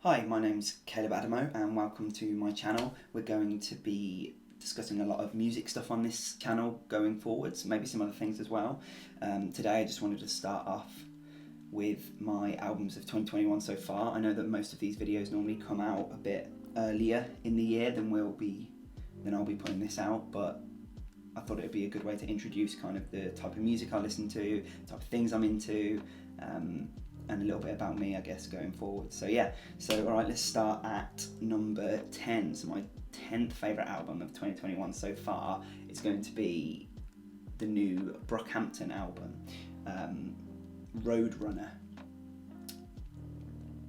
Hi, my name's Caleb Adamo and welcome to my channel. We're going to be discussing a lot of music stuff on this channel going forwards, maybe some other things as well. Today I just wanted to start off with my albums of 2021 so far. I know that most of these videos normally come out a bit earlier in the year than I'll be putting this out, but I thought it would be a good way to introduce kind of the type of music I listen to, the type of things I'm into, and a little bit about me, I guess, going forward. So alright, let's start at number 10. So my 10th favourite album of 2021 so far is going to be the new Brockhampton album, Roadrunner.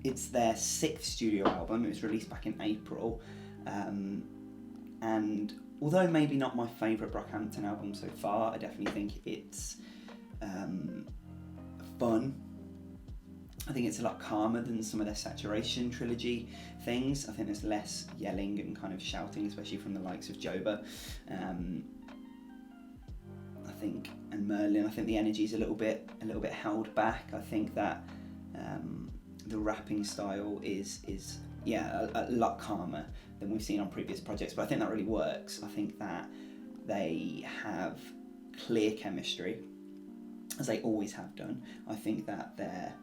It's their 6th studio album. It was released back in April, and although maybe not my favourite Brockhampton album so far, I definitely think it's fun. I think it's a lot calmer than some of their Saturation trilogy things. I think there's less yelling and kind of shouting, especially from the likes of Joba. And Merlin. I think the energy is a little bit held back. I think that the rapping style is a lot calmer than we've seen on previous projects, but I think that really works. I think that they have clear chemistry, as they always have done. I think that their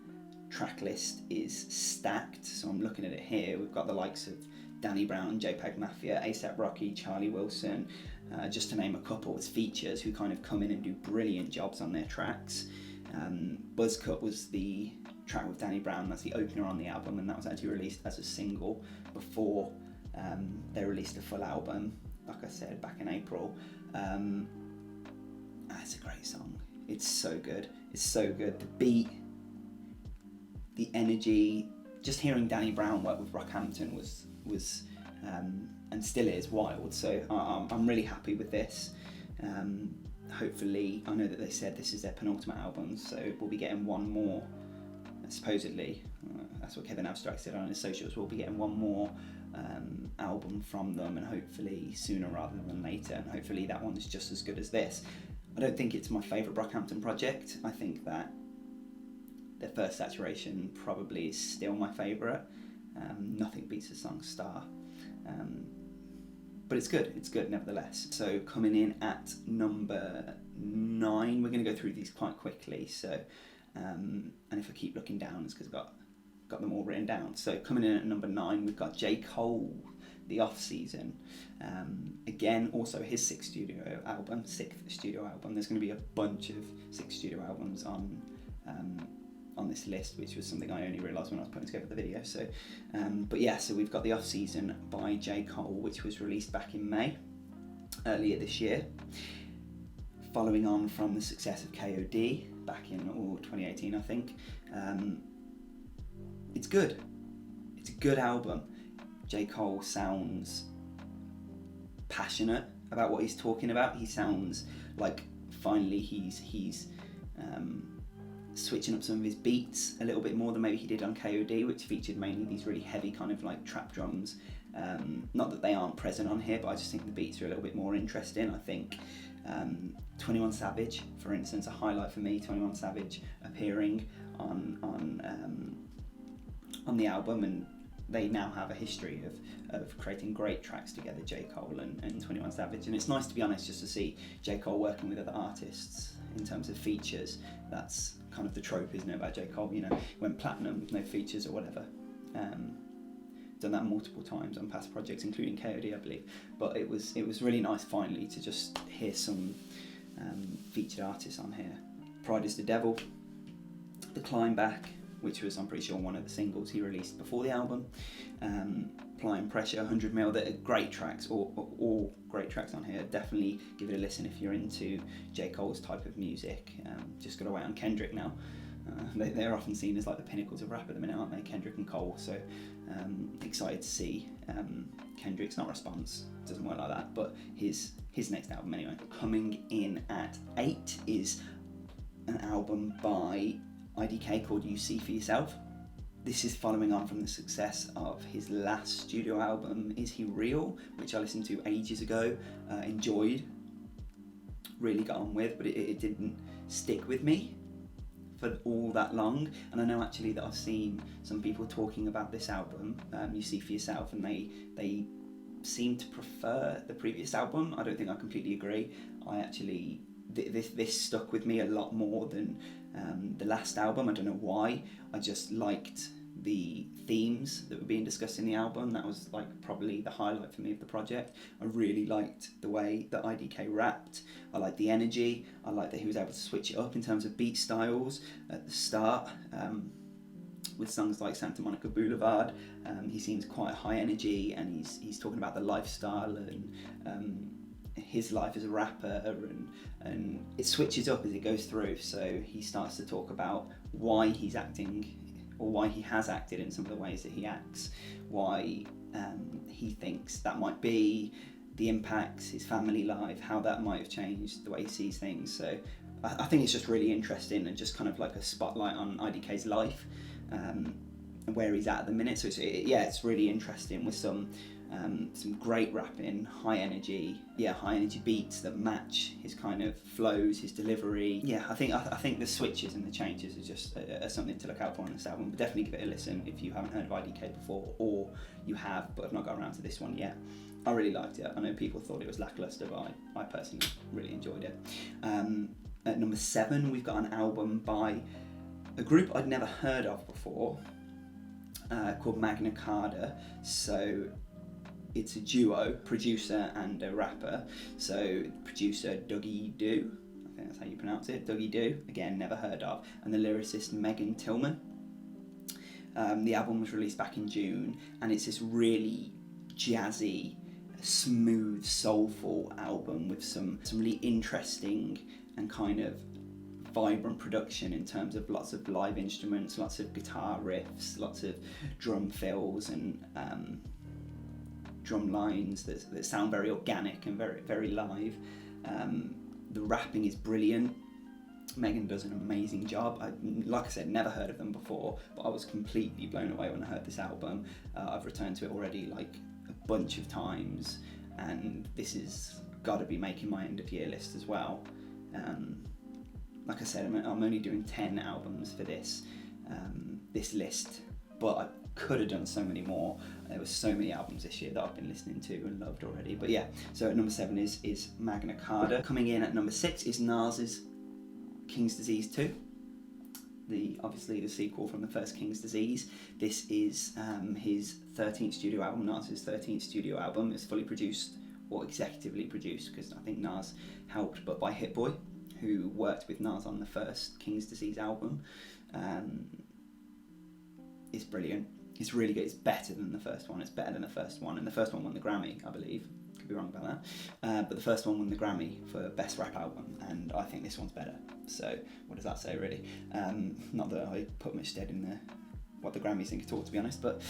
track list is stacked, so I'm looking at it here. We've got the likes of Danny Brown, JPEG Mafia, ASAP Rocky, Charlie Wilson, just to name a couple as features who kind of come in and do brilliant jobs on their tracks. Buzzcut was the track with Danny Brown, that's the opener on the album, and that was actually released as a single before they released a full album, like I said, back in April. It's a great song. It's so good. The beat, the energy, just hearing Danny Brown work with Brockhampton was and still is wild. So I'm really happy with this. Hopefully, I know that they said this is their penultimate album, so we'll be getting one more, supposedly. That's what Kevin Abstract said on his socials. We'll be getting one more album from them, and hopefully sooner rather than later, and hopefully that one's just as good as this. I don't think it's my favourite Brockhampton project. I think that their first Saturation probably is still my favourite. Nothing beats the song Star. But it's good nevertheless. So coming in at number 9, we're going to go through these quite quickly. So, and if I keep looking down, it's because I've got them all written down. So coming in at number 9, we've got J. Cole, The Off Season. Again, also his 6th studio album. There's going to be a bunch of 6 studio albums on this list, which was something I only realised when I was putting together the video. So, so we've got The Off Season by J. Cole, which was released back in May, earlier this year, following on from the success of KOD back in 2018, I think. It's good. It's a good album. J. Cole sounds passionate about what he's talking about. He sounds like finally he's switching up some of his beats a little bit more than maybe he did on KOD, which featured mainly these really heavy kind of like trap drums. Not that they aren't present on here, but I just think the beats are a little bit more interesting. I think 21 Savage, for instance, a highlight for me, 21 Savage appearing on the album, and they now have a history of creating great tracks together, J. Cole and 21 Savage, and it's nice, to be honest, just to see J. Cole working with other artists in terms of features. That's kind of the trope, isn't it, about J. Cole, went platinum with no features or whatever. Done that multiple times on past projects, including KOD, I believe, but it was really nice finally to just hear some featured artists on here. Pride is the Devil, The Climb Back, which was, I'm pretty sure, one of the singles he released before the album. Applying Pressure, 100 Mil, they're great tracks, all great tracks on here. Definitely give it a listen if you're into J. Cole's type of music. Just got to wait on Kendrick now. They're often seen as like the pinnacles of rap at the minute, aren't they, Kendrick and Cole? So excited to see Kendrick's, not Response, doesn't work like that, but his next album anyway. Coming in at 8 is an album by IDK called You See For Yourself. This is following on from the success of his last studio album, Is He Real, which I listened to ages ago, enjoyed, really got on with, but it didn't stick with me for all that long. And I know actually that I've seen some people talking about this album, You See For Yourself, and they seem to prefer the previous album. I don't think I completely agree. I actually, this stuck with me a lot more than the last album. I don't know why. I just liked the themes that were being discussed in the album. That was like probably the highlight for me of the project. I really liked the way that IDK rapped. I liked the energy. I liked that he was able to switch it up in terms of beat styles at the start. With songs like Santa Monica Boulevard, he seems quite high energy, and he's talking about the lifestyle and his life as a rapper, and it switches up as it goes through. So he starts to talk about why he's acting, or why he has acted in some of the ways that he acts, why he thinks that might be, the impacts, his family life, how that might have changed the way he sees things. So I think it's just really interesting, and just kind of like a spotlight on IDK's life and where he's at the minute. So it's really interesting, with some great rapping, high energy beats that match his kind of flows, his delivery. Yeah, I think the switches and the changes are just something to look out for on this album. But definitely give it a listen if you haven't heard of IDK before, or you have but have not got around to this one yet. I really liked it. I know people thought it was lackluster, but I personally really enjoyed it. At number 7, we've got an album by a group I'd never heard of before, called Magna Carta. So it's a duo, producer and a rapper. So producer Dougie Do, I think that's how you pronounce it, Dougie Do, again never heard of, and the lyricist Megan Tillman. The album was released back in June, and it's this really jazzy, smooth, soulful album with some really interesting and kind of vibrant production in terms of lots of live instruments, lots of guitar riffs, lots of drum fills and drum lines that sound very organic and very, very live. The rapping is brilliant. Megan does an amazing job. Like I said, never heard of them before, but I was completely blown away when I heard this album. I've returned to it already like a bunch of times, and this has got to be making my end of year list as well. Like I said, I'm only doing 10 albums for this list, but I could have done so many more. There were so many albums this year that I've been listening to and loved already. But yeah, so at number 7 is Magna Carta. Coming in at number 6 is Nas's King's Disease 2. Obviously the sequel from the first King's Disease. This is his 13th studio album, Nas's 13th studio album. It's fully produced, or executively produced, because I think Nas helped, but by Hit Boy, who worked with Nas on the first King's Disease album. It's brilliant. It's really good. It's better than the first one. It's better than the first one, and the first one won the Grammy, I believe. Could be wrong about that. But the first one won the Grammy for Best Rap Album, and I think this one's better. So what does that say, really? Not that I put much stead in what the Grammys think at all, to be honest, but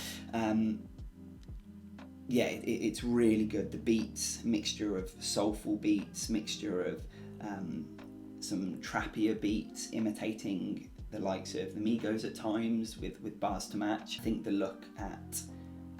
yeah, it's really good. The beats, mixture of soulful beats, mixture of some trappier beats, imitating the likes of the Migos at times with bars to match. I think the look at,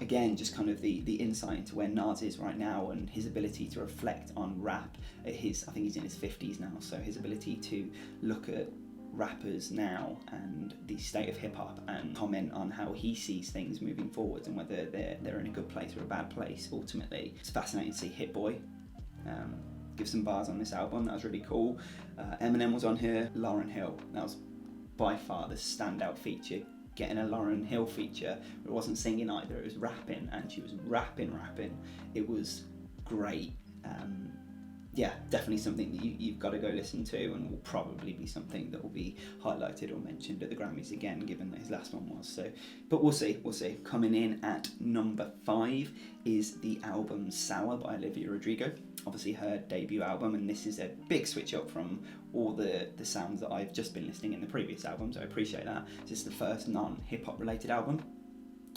again, just kind of the insight into where Nas is right now and his ability to reflect on rap at I think he's in his 50s now, so his ability to look at rappers now and the state of hip hop and comment on how he sees things moving forwards and whether they're in a good place or a bad place ultimately. It's fascinating to see Hit Boy give some bars on this album. That was really cool. Eminem was on here. Lauryn Hill, that was by far the standout feature. Getting a Lauryn Hill feature, it wasn't singing either, it was rapping, and she was rapping. It was great. Yeah, definitely something that you've got to go listen to, and will probably be something that will be highlighted or mentioned at the Grammys again, given that his last one was. So, but we'll see. Coming in at number 5 is the album Sour by Olivia Rodrigo. Obviously her debut album, and this is a big switch up from all the sounds that I've just been listening in the previous albums, so I appreciate that. This is the first non-hip-hop related album.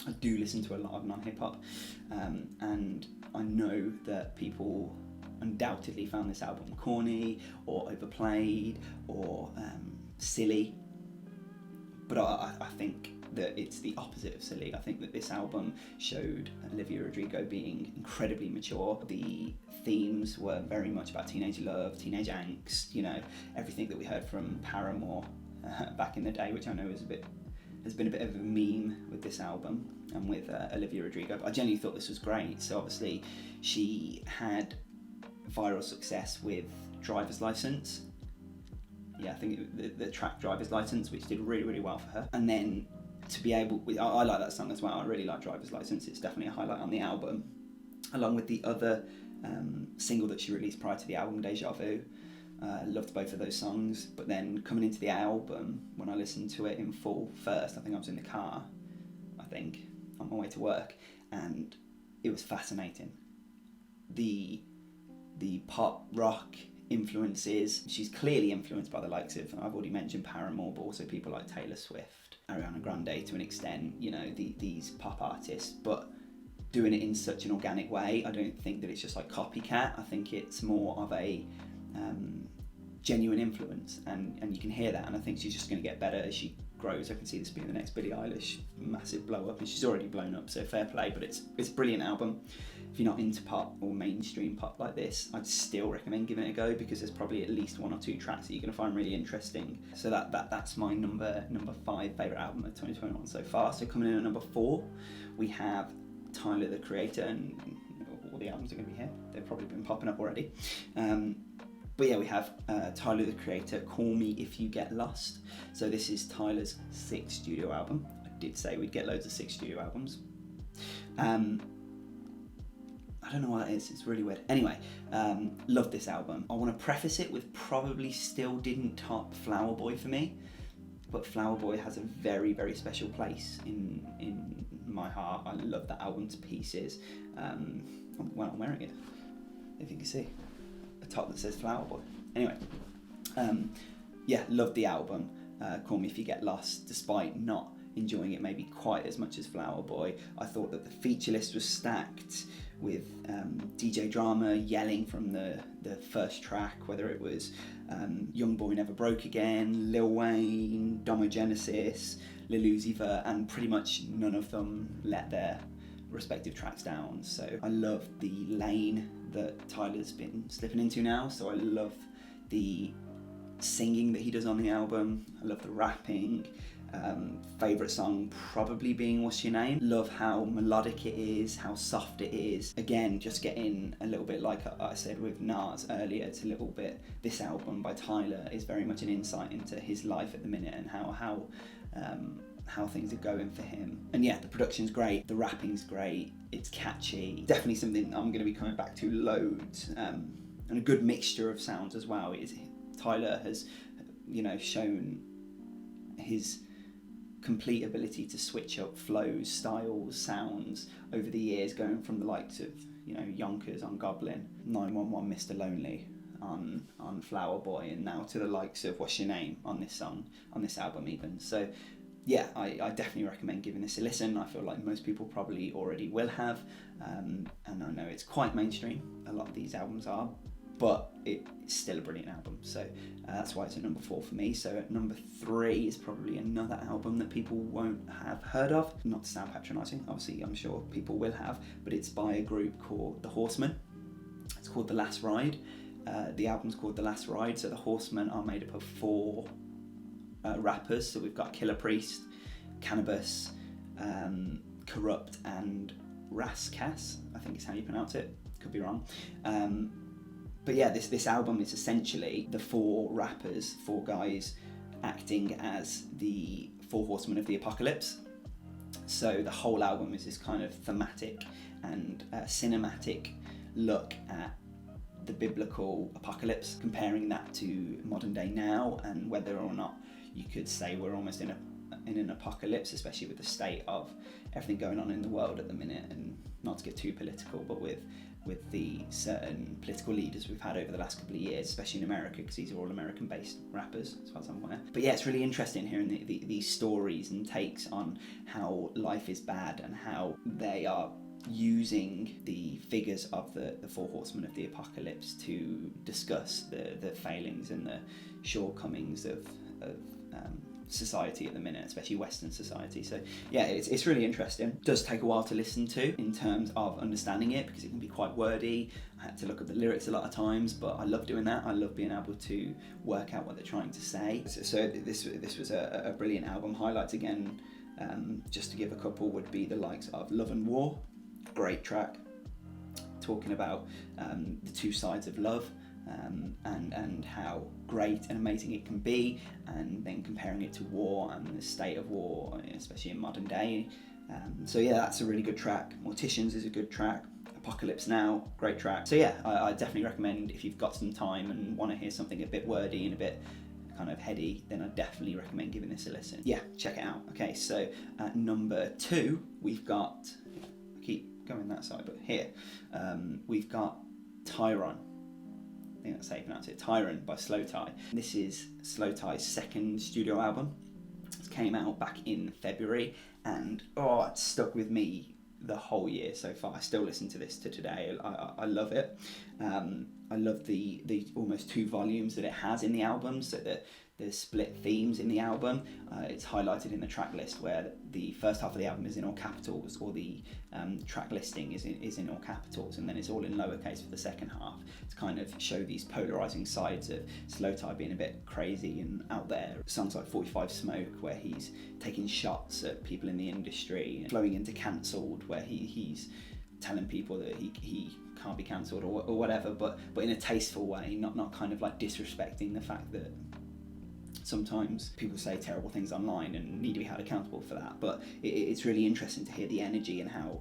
I do listen to a lot of non-hip-hop, and I know that people undoubtedly found this album corny or overplayed or silly, but I think that it's the opposite of silly. I think that this album showed Olivia Rodrigo being incredibly mature. The themes were very much about teenage love, teenage angst, everything that we heard from Paramore back in the day, which I know has been a bit of a meme with this album and with Olivia Rodrigo. But I genuinely thought this was great. So obviously she had viral success with Driver's License. Yeah, I think the track Driver's License, which did really, really well for her. And then to be able, I like that song as well. I really like Driver's License. It's definitely a highlight on the album, along with the other single that she released prior to the album, Deja Vu. Loved both of those songs. But then coming into the album, when I listened to it in full first, I think I was in the car, on my way to work, and it was fascinating. The pop rock influences, she's clearly influenced by the likes of, I've already mentioned Paramore, but also people like Taylor Swift, Ariana Grande to an extent, you know, these pop artists, but doing it in such an organic way. I don't think that it's just like copycat. I think it's more of a genuine influence, and you can hear that, and I think she's just going to get better as she grows. I can see this being the next Billie Eilish massive blow up, and she's already blown up, so fair play. But it's a brilliant album. If you're not into pop or mainstream pop like this, I'd still recommend giving it a go, because there's probably at least 1 or 2 tracks that you're going to find really interesting. So that's my number 5 favourite album of 2021 so far. So coming in at number 4, we have Tyler, the Creator, and all the albums are going to be here. They've probably been popping up already. But yeah, we have Tyler, the Creator, Call Me If You Get Lost. So this is Tyler's 6th studio album. I did say we'd get loads of 6 studio albums. I don't know what that is, it's really weird. Anyway, love this album. I want to preface it with probably still didn't top Flower Boy for me, but Flower Boy has a very, very special place in my heart. I love that album to pieces. Well, I'm wearing it, if you can see. A top that says Flower Boy. Anyway, yeah, loved the album. Call Me If You Get Lost, despite not enjoying it maybe quite as much as Flower Boy. I thought that the feature list was stacked with DJ Drama yelling from the first track, whether it was Young Boy Never Broke Again, Lil Wayne, Domogenesis, Lil Uzi Vert, and pretty much none of them let their respective tracks down. So I love the lane that Tyler's been slipping into now. So I love the singing that he does on the album. I love the rapping. Favourite song probably being What's Your Name. Love how melodic it is, how soft it is. Again, just getting a little bit, like I said with Nas earlier, it's a little bit, this album by Tyler is very much an insight into his life at the minute and how things are going for him. And yeah, the production's great, the rapping's great, it's catchy. Definitely something I'm going to be coming back to loads, and a good mixture of sounds as well. Tyler has, shown his complete ability to switch up flows, styles, sounds over the years, going from the likes of, Yonkers on Goblin, 911 Mr. Lonely on Flower Boy, and now to the likes of What's Your Name on this album even. So yeah, I definitely recommend giving this a listen. I feel like most people probably already will have, and I know it's quite mainstream, a lot of these albums are, but it's still a brilliant album. So that's why it's at number 4 for me. So at number 3 is probably another album that people won't have heard of. Not to sound patronising, obviously I'm sure people will have, but it's by a group called the Horsemen. It's called The Last Ride. The album's called The Last Ride. So the Horsemen are made up of 4 rappers. So we've got Killer Priest, Cannabis, Corrupt, and Rascass, I think is how you pronounce it, could be wrong. But yeah, this album is essentially the 4 rappers, 4 guys acting as the 4 horsemen of the apocalypse. So the whole album is this kind of thematic and cinematic look at the biblical apocalypse, comparing that to modern day now, and whether or not you could say we're almost in an apocalypse, especially with the state of everything going on in the world at the minute, and not to get too political, but with the certain political leaders we've had over the last couple of years, especially in America, because these are all American-based rappers, as far as I'm aware. But yeah, it's really interesting hearing these stories and takes on how life is bad and how they are using the figures of the 4 horsemen of the apocalypse to discuss the failings and the shortcomings of society at the minute, especially Western society. So yeah, it's really interesting. It does take a while to listen to in terms of understanding it, because it can be quite wordy. I had to look up the lyrics a lot of times, but I love doing that. I love being able to work out what they're trying to say. So this was a brilliant album. Highlights again, just to give a couple, would be the likes of Love and War, great track, talking about the two sides of love, and how great and amazing it can be, and then comparing it to war and the state of war, especially in modern day. So yeah, that's a really good track. Morticians is a good track. Apocalypse Now, great track. So yeah, I definitely recommend, if you've got some time and want to hear something a bit wordy and a bit kind of heady, then I definitely recommend giving this a listen. Yeah, check it out. Okay, so at number 2, we've got, I keep going that side, but here, we've got Tyron. I think that's how you pronounce it, Tyron by Slow Tie. This is Slow Tie's second studio album. It came out back in February, and it's stuck with me the whole year so far. I still listen to this to today. I love it. I love the almost 2 volumes that it has in the album, so that there's split themes in the album. It's highlighted in the track list, where the first half of the album is in all capitals, or the track listing is in all capitals, and then it's all in lowercase for the second half, to kind of show these polarizing sides of Slow Tie being a bit crazy and out there. Songs like 45 Smoke, where he's taking shots at people in the industry, flowing into Cancelled, where he's telling people that he can't be cancelled or whatever, but in a tasteful way, not kind of like disrespecting the fact that sometimes people say terrible things online and need to be held accountable for that. But it's really interesting to hear the energy and how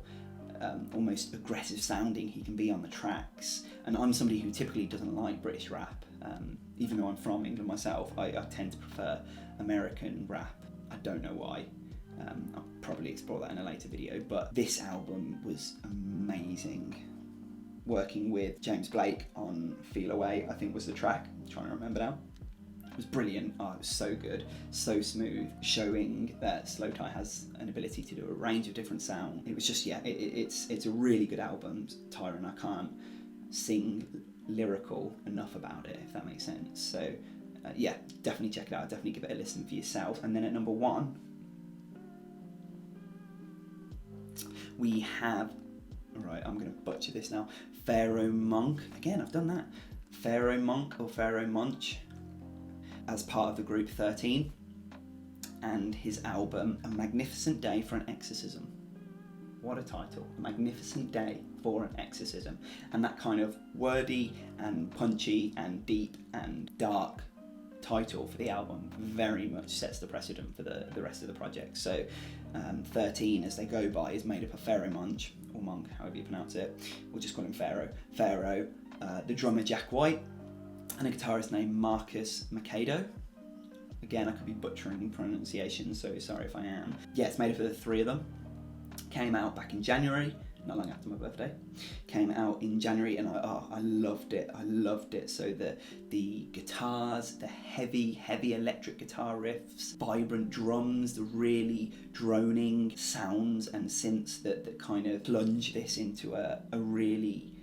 almost aggressive sounding he can be on the tracks. And I'm somebody who typically doesn't like British rap, even though I'm from England myself. I tend to prefer American rap. I don't know why. I'll probably explore that in a later video, but this album was amazing. Working with James Blake on Feel Away, I think was the track, I'm trying to remember now. It was brilliant. It was so good, so smooth, showing that Slow Tie has an ability to do a range of different sound. It was just, yeah, it's a really good album. Tyron, I can't sing lyrical enough about it, if that makes sense. So yeah, definitely check it out, definitely give it a listen for yourself. And then at number 1, we have, right, I'm going to butcher this now, Pharaoh Monk. Again, I've done that. Pharaoh Monk or Pharaoh Monk, as part of the group 13, and his album A Magnificent Day for an Exorcism. What a title, A Magnificent Day for an Exorcism. And that kind of wordy and punchy and deep and dark title for the album very much sets the precedent for the rest of the project. So 13, as they go by, is made up of Pharaoh Monk, or Monk, however you pronounce it. We'll just call him Pharaoh, the drummer Jack White, and a guitarist named Marcus Macedo. Again, I could be butchering pronunciation, so sorry if I am. Yeah, it's made up of the 3 of them. Came out back in January, not long after my birthday. Came out in January, and I loved it. I loved it. So the guitars, the heavy electric guitar riffs, vibrant drums, the really droning sounds and synths that kind of plunge this into a really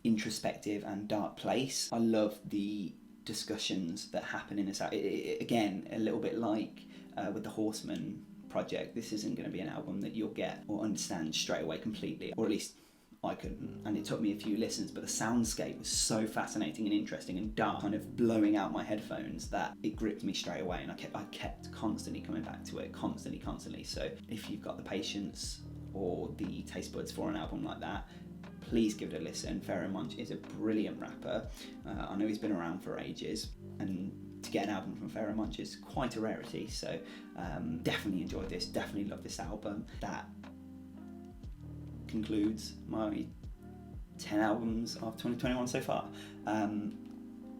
introspective and dark place. I love the discussions that happen in this. Again, a little bit like with the Horsemen project, this isn't going to be an album that you'll get or understand straight away completely, or at least I couldn't, and it took me a few listens, but the soundscape was so fascinating and interesting and dark, kind of blowing out my headphones, that it gripped me straight away, and I kept constantly coming back to it, constantly. So if you've got the patience or the taste buds for an album like that, please give it a listen. Pharaoh Monk is a brilliant rapper. I know he's been around for ages, and to get an album from Pharaoh Monk is quite a rarity. So definitely enjoyed this, definitely love this album. That concludes my 10 albums of 2021 so far.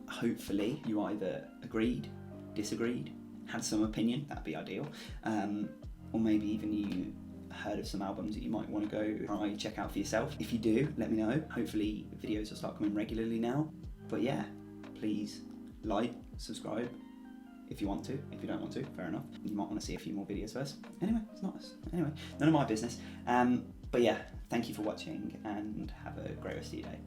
Hopefully you either agreed, disagreed, had some opinion, that'd be ideal, or maybe even you heard of some albums that you might want to go try check out for yourself. If you do, let me know. Hopefully videos will start coming regularly now. But yeah, please like, subscribe if you want to. If you don't want to, fair enough. You might want to see a few more videos first. Anyway, none of my business. But yeah, thank you for watching, and have a great rest of your day.